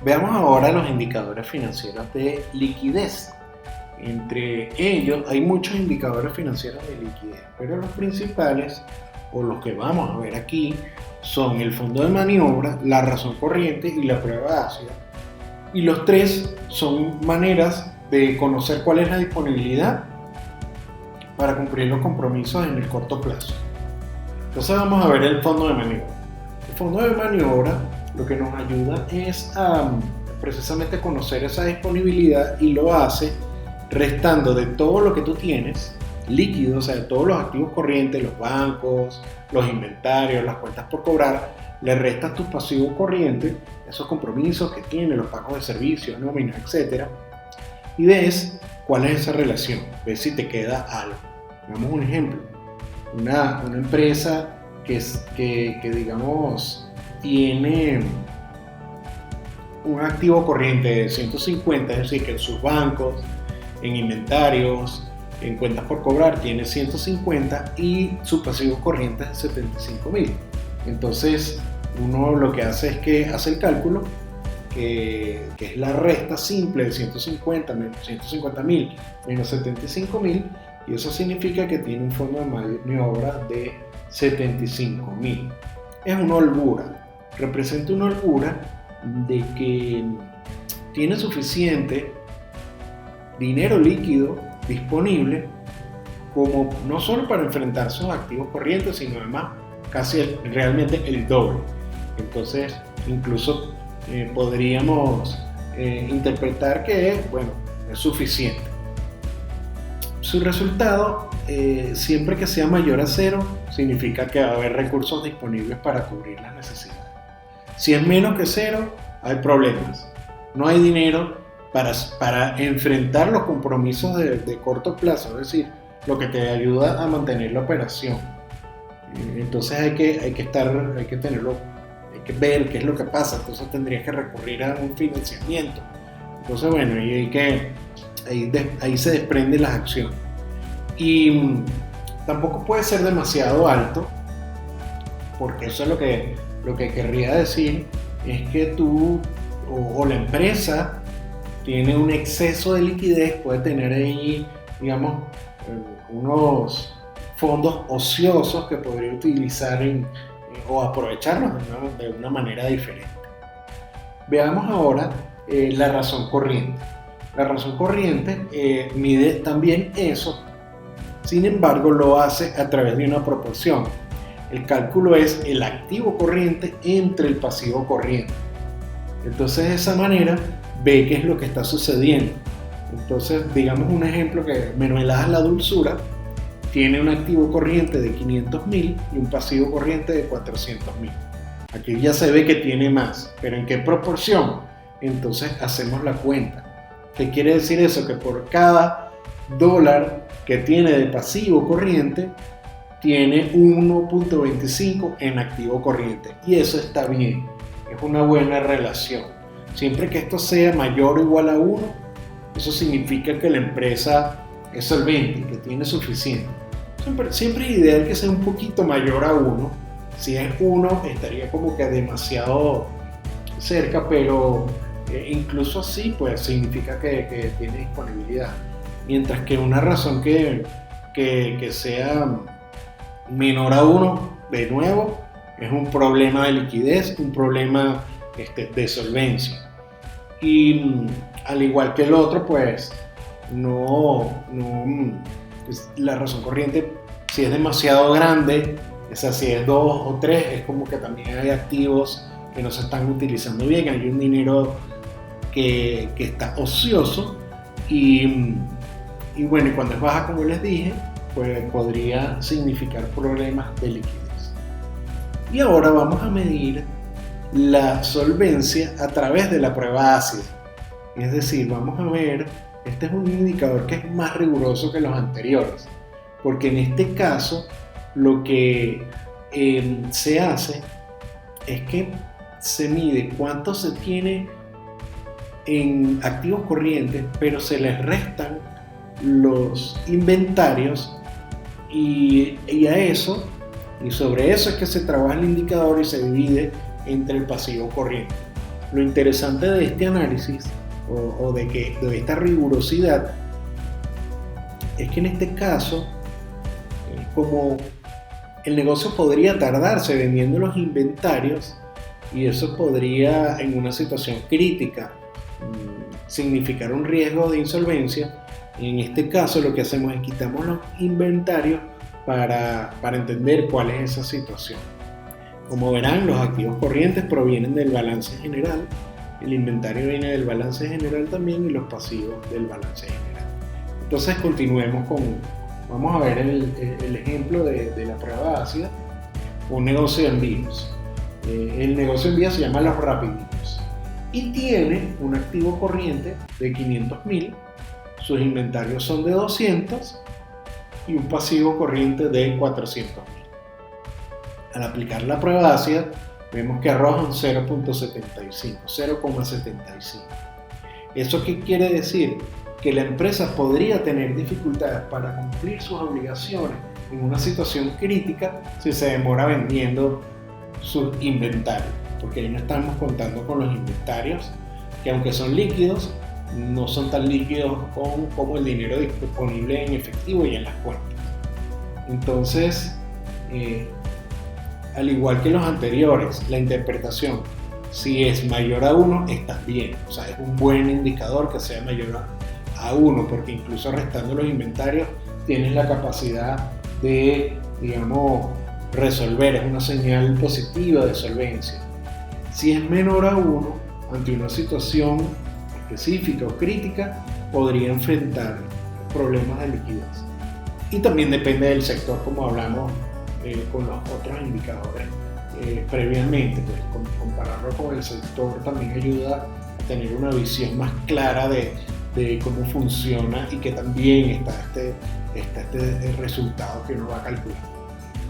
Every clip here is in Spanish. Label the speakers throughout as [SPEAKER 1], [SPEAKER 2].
[SPEAKER 1] Veamos ahora los indicadores financieros de liquidez. Entre ellos hay muchos indicadores financieros de liquidez, pero los principales, o los que vamos a ver aquí, son el fondo de maniobra, la razón corriente y la prueba ácida. Y los tres son maneras de conocer cuál es la disponibilidad para cumplir los compromisos en el corto plazo. Entonces vamos a ver el fondo de maniobra. El fondo de maniobra lo que nos ayuda es a precisamente conocer esa disponibilidad, y lo hace restando de todo lo que tú tienes líquido, o sea, de todos los activos corrientes, los bancos, los inventarios, las cuentas por cobrar, le restas tu pasivo corriente, esos compromisos que tiene, los pagos de servicios, nóminas, etc. Y ves cuál es esa relación, ves si te queda algo. Damos un ejemplo, una empresa que digamos tiene un activo corriente de 150, es decir, que en sus bancos, en inventarios, en cuentas por cobrar tiene 150 y su pasivo corriente es de 75,000. Entonces uno lo que hace es que hace el cálculo, que es la resta simple de 150,000 menos 75,000, y eso significa que tiene un fondo de maniobra de 75,000. Es una holgura. Representa una holgura de que tiene suficiente dinero líquido disponible como no solo para enfrentar sus activos corrientes, sino además casi realmente el doble. Entonces incluso podríamos interpretar que bueno, es suficiente. Su resultado, siempre que sea mayor a cero, significa que va a haber recursos disponibles para cubrir las necesidades. Si es menos que cero, hay problemas. No hay dinero para enfrentar los compromisos de corto plazo, es decir, lo que te ayuda a mantener la operación. Entonces hay que ver qué es lo que pasa. Entonces tendrías que recurrir a un financiamiento. Entonces bueno, ahí se desprenden las acciones. Y tampoco puede ser demasiado alto, porque eso es lo que querría decir es que tú o la empresa tiene un exceso de liquidez, puede tener ahí, digamos, unos fondos ociosos que podría utilizar o aprovecharlos de una manera diferente. Veamos ahora la razón corriente. La razón corriente mide también eso, sin embargo lo hace a través de una proporción. El cálculo es el activo corriente entre el pasivo corriente. Entonces de esa manera ve qué es lo que está sucediendo. Entonces digamos un ejemplo, que Mermeladas La Dulzura tiene un activo corriente de 500,000 y un pasivo corriente de 400,000. Aquí ya se ve que tiene más, pero ¿en qué proporción? Entonces hacemos la cuenta. ¿Qué quiere decir eso? Que por cada dólar que tiene de pasivo corriente, tiene 1.25 en activo corriente, y eso está bien, es una buena relación. Siempre que esto sea mayor o igual a 1, eso significa que la empresa es solvente, que tiene suficiente. Siempre es ideal que sea un poquito mayor a 1. Si es 1 estaría como que demasiado cerca, pero incluso así pues significa que tiene disponibilidad. Mientras que una razón que sea menor a 1, de nuevo, es un problema de liquidez, un problema de solvencia. Y al igual que el otro, pues la razón corriente, si es demasiado grande, o sea, si es 2 o 3, es como que también hay activos que no se están utilizando bien, hay un dinero que está ocioso, y bueno, y cuando es baja, como les dije, pues podría significar problemas de liquidez. Y ahora vamos a medir la solvencia a través de la prueba ácida. Es decir, vamos a ver, este es un indicador que es más riguroso que los anteriores, porque en este caso lo que se hace es que se mide cuánto se tiene en activos corrientes, pero se les restan los inventarios Y a eso, y sobre eso es que se trabaja el indicador y se divide entre el pasivo corriente. Lo interesante de este análisis o de esta rigurosidad es que en este caso, como el negocio podría tardarse vendiendo los inventarios y eso podría en una situación crítica significar un riesgo de insolvencia, en este caso lo que hacemos es quitamos los inventarios para entender cuál es esa situación. Como verán, los activos corrientes provienen del balance general, el inventario viene del balance general también y los pasivos del balance general. Entonces continuemos vamos a ver el ejemplo de la prueba ácida, un negocio de envíos. El negocio de envíos se llama Los Rapiditos y tiene un activo corriente de 500.000, sus inventarios son de 200 y un pasivo corriente de 400.000. Al aplicar la prueba ácida, vemos que arrojan 0.75. ¿Eso qué quiere decir? Que la empresa podría tener dificultades para cumplir sus obligaciones en una situación crítica si se demora vendiendo sus inventarios, porque ahí no estamos contando con los inventarios, que aunque son líquidos, no son tan líquidos como el dinero disponible en efectivo y en las cuentas. Entonces, al igual que los anteriores, la interpretación, si es mayor a 1, estás bien. O sea, es un buen indicador que sea mayor a 1, porque incluso restando los inventarios tienes la capacidad de, digamos, resolver. Es una señal positiva de solvencia. Si es menor a 1, ante una situación específica o crítica, podría enfrentar problemas de liquidez. Y también depende del sector, como hablamos con los otros indicadores previamente, pues compararlo con el sector también ayuda a tener una visión más clara de cómo funciona y que también está este resultado que uno va a calcular.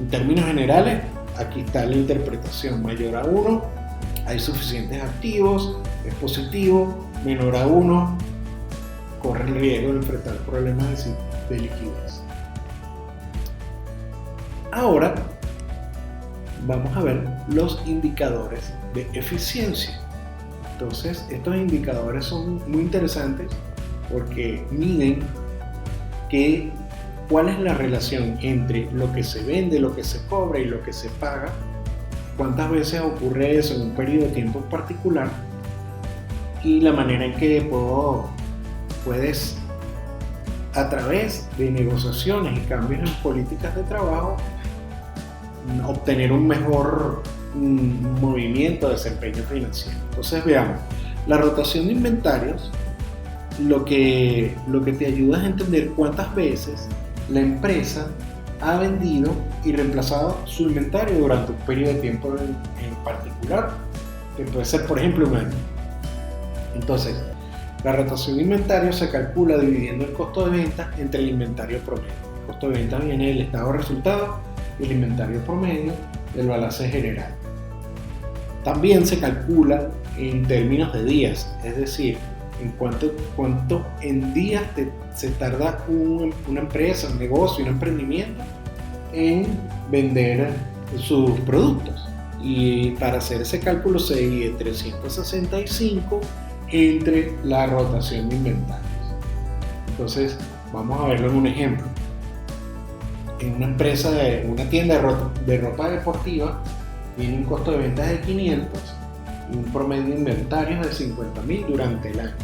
[SPEAKER 1] En términos generales, aquí está la interpretación: mayor a 1, hay suficientes activos, es positivo; menor a 1, corre el riesgo de enfrentar problemas de liquidez. Ahora vamos a ver los indicadores de eficiencia. Entonces, estos indicadores son muy interesantes porque miden cuál es la relación entre lo que se vende, lo que se cobra y lo que se paga, cuántas veces ocurre eso en un periodo de tiempo en particular y la manera en que puedes, a través de negociaciones y cambios en políticas de trabajo, obtener un mejor movimiento, desempeño financiero. Entonces veamos, la rotación de inventarios lo que te ayuda es a entender cuántas veces la empresa ha vendido y reemplazado su inventario durante un periodo de tiempo en particular, que puede ser, por ejemplo, un año. Entonces, la rotación de inventario se calcula dividiendo el costo de venta entre el inventario promedio. El costo de venta viene del estado de resultados y el inventario promedio del balance general. También se calcula en términos de días, es decir, en cuánto en días se tarda una empresa, un negocio, un emprendimiento en vender sus productos. Y para hacer ese cálculo se divide 365 entre la rotación de inventarios. Entonces, vamos a verlo en un ejemplo. En una empresa, una tienda de ropa deportiva, tiene un costo de ventas de 500 y un promedio de inventarios de 50.000 durante el año.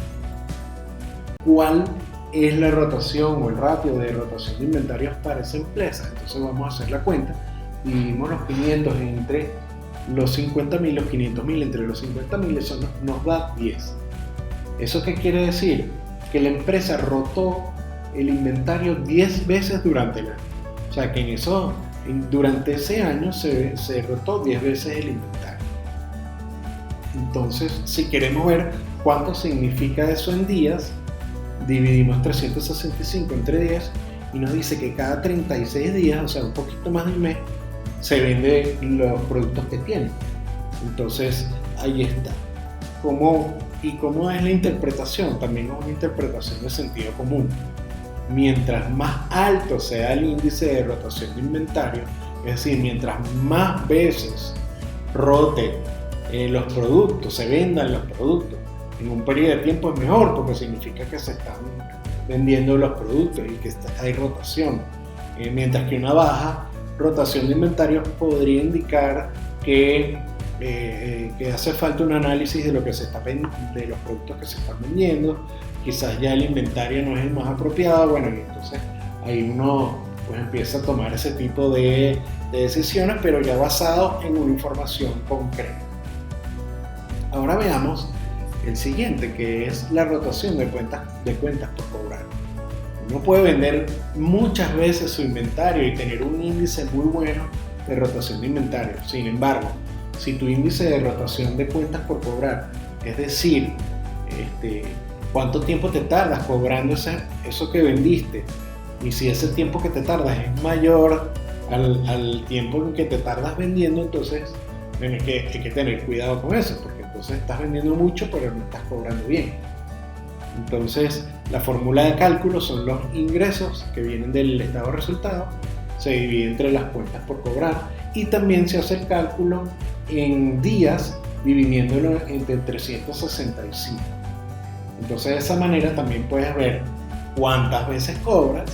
[SPEAKER 1] ¿Cuál es la rotación o el ratio de rotación de inventarios para esa empresa? Entonces vamos a hacer la cuenta. Dividimos los 500 entre los 50.000, los 500.000 entre los 50.000, eso nos da 10. ¿Eso qué quiere decir? Que la empresa rotó el inventario 10 veces durante el año. O sea que durante ese año se rotó 10 veces el inventario. Entonces, si queremos ver cuánto significa eso en días, dividimos 365 entre 10 y nos dice que cada 36 días, o sea, un poquito más de un mes, se venden los productos que tienen. Entonces, ahí está. ¿Cómo es la interpretación? También es una interpretación de sentido común. mientras más alto sea el índice de rotación de inventario, es decir, mientras más veces roten los productos, se vendan los productos en un periodo de tiempo, es mejor, porque significa que se están vendiendo los productos y que hay rotación. Mientras que una baja rotación de inventario podría indicar que hace falta un análisis de lo que de los productos que se están vendiendo. Quizás ya el inventario no es el más apropiado, bueno, y entonces ahí uno pues empieza a tomar ese tipo de decisiones, pero ya basado en una información concreta. Ahora veamos el siguiente, que es la rotación de cuentas por cobrar. Uno puede vender muchas veces su inventario y tener un índice muy bueno de rotación de inventario. Sin embargo, si tu índice de rotación de cuentas por cobrar, es decir, cuánto tiempo te tardas cobrando eso que vendiste, y si ese tiempo que te tardas es mayor al tiempo en que te tardas vendiendo, entonces hay que tener cuidado con eso, porque entonces estás vendiendo mucho pero no estás cobrando bien. Entonces la fórmula de cálculo son los ingresos que vienen del estado de resultado, se divide entre las cuentas por cobrar, y también se hace el cálculo en días dividiéndolo entre 365. Entonces de esa manera también puedes ver cuántas veces cobras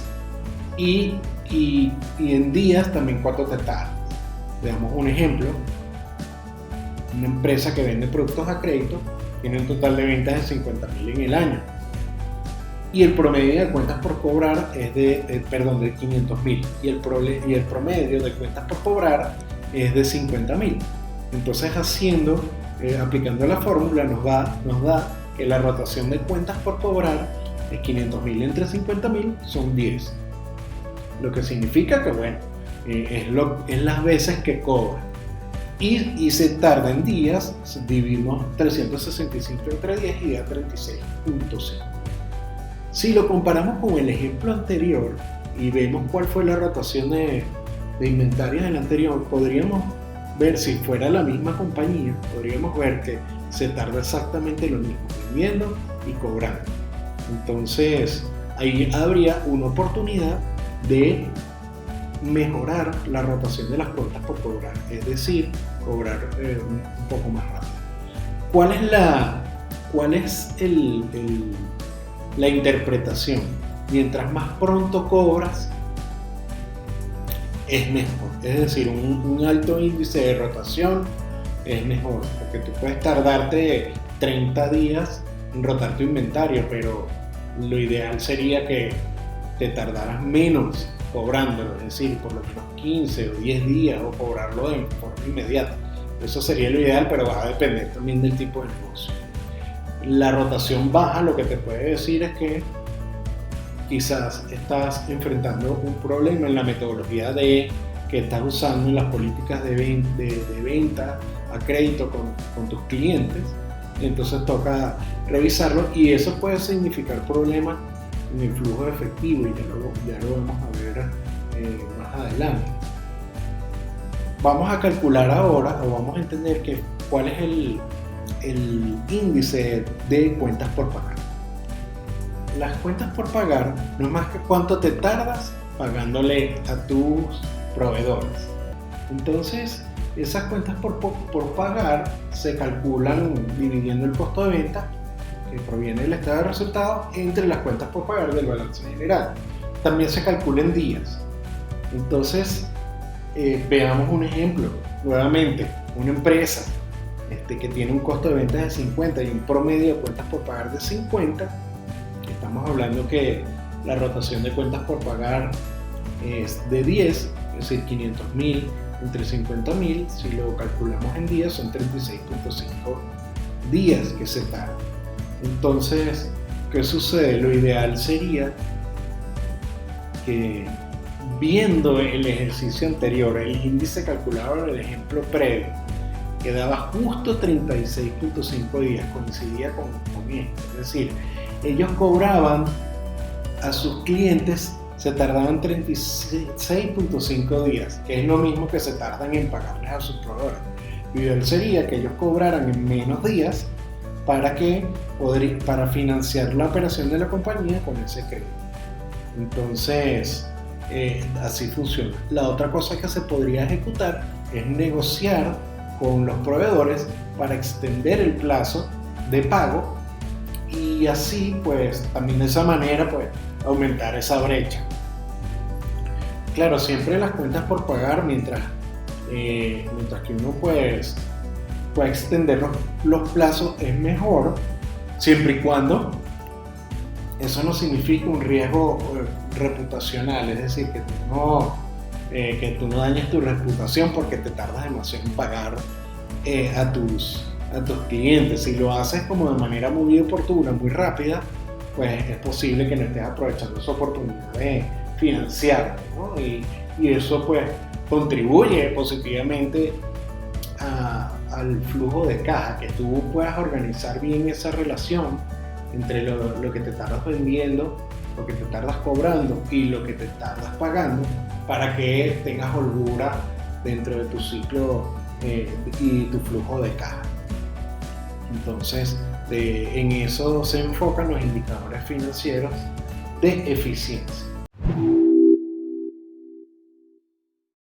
[SPEAKER 1] y en días también cuánto te tardas. Veamos un ejemplo. Una empresa que vende productos a crédito tiene un total de ventas de 50,000 en el año, y el promedio de cuentas por cobrar es de 500,000, y el promedio de cuentas por cobrar es de 50,000. Entonces aplicando la fórmula nos da que la rotación de cuentas por cobrar es 500,000 entre 50,000 son 10, lo que significa que bueno, es las veces que cobra, y se tarda en días. Dividimos 365 entre 10 y da 36.5. Si lo comparamos con el ejemplo anterior y vemos cuál fue la rotación de inventarios en el anterior, podríamos ver, si fuera la misma compañía, podríamos ver que se tarda exactamente lo mismo vendiendo y cobrando. Entonces ahí habría una oportunidad de mejorar la rotación de las cuentas por cobrar, es decir, cobrar un poco más rápido. ¿Cuál es la interpretación? Mientras más pronto cobras, es mejor. Es decir, un alto índice de rotación es mejor, porque tú puedes tardarte 30 días en rotar tu inventario, pero lo ideal sería que te tardaras menos cobrándolo, es decir, por lo menos 15 o 10 días, o cobrarlo de forma inmediata. Eso sería lo ideal, pero va a depender también del tipo de negocio. La rotación baja lo que te puede decir es que quizás estás enfrentando un problema en la metodología que estás usando en las políticas de venta a crédito con tus clientes. Entonces toca revisarlo, y eso puede significar problemas en el flujo de efectivo, y ya lo vamos a ver más adelante. Vamos a calcular ahora, o vamos a entender cuál es el índice de cuentas por pagar. Las cuentas por pagar no es más que cuánto te tardas pagándole a tus proveedores. Entonces, esas cuentas por pagar se calculan dividiendo el costo de venta que proviene del estado de resultados entre las cuentas por pagar del balance general. También se calcula en días. Entonces, veamos un ejemplo. Nuevamente, una empresa que tiene un costo de ventas de 50 y un promedio de cuentas por pagar de 50, estamos hablando que la rotación de cuentas por pagar es de 10, es decir, 500,000 entre 50,000, si lo calculamos en días son 36.5 días que se tarda. Entonces, ¿qué sucede? Lo ideal sería que, viendo el ejercicio anterior, el índice calculado en el ejemplo previo, que daba justo 36.5 días, coincidía con esto. Es decir, ellos cobraban a sus clientes, se tardaban 36.5 días, que es lo mismo que se tardan en pagarles a sus proveedores. Lo ideal sería que ellos cobraran en menos días para financiar la operación de la compañía con ese crédito. Entonces, así funciona. La otra cosa que se podría ejecutar es negociar con los proveedores para extender el plazo de pago y así pues también de esa manera pues aumentar esa brecha. Claro, siempre las cuentas por pagar mientras que uno pues puede extender los plazos es mejor siempre y cuando eso no signifique un riesgo reputacional, es decir, que tú no dañes tu reputación porque te tardas demasiado en pagar a tus clientes. Si lo haces como de manera muy oportuna, muy rápida, pues es posible que no estés aprovechando esa oportunidad de financiar, ¿no? Y eso pues contribuye positivamente al flujo de caja, que tú puedas organizar bien esa relación entre lo que te tardas vendiendo, lo que te tardas cobrando y lo que te tardas pagando, para que tengas holgura dentro de tu ciclo y tu flujo de caja. Entonces, en eso se enfocan los indicadores financieros de eficiencia.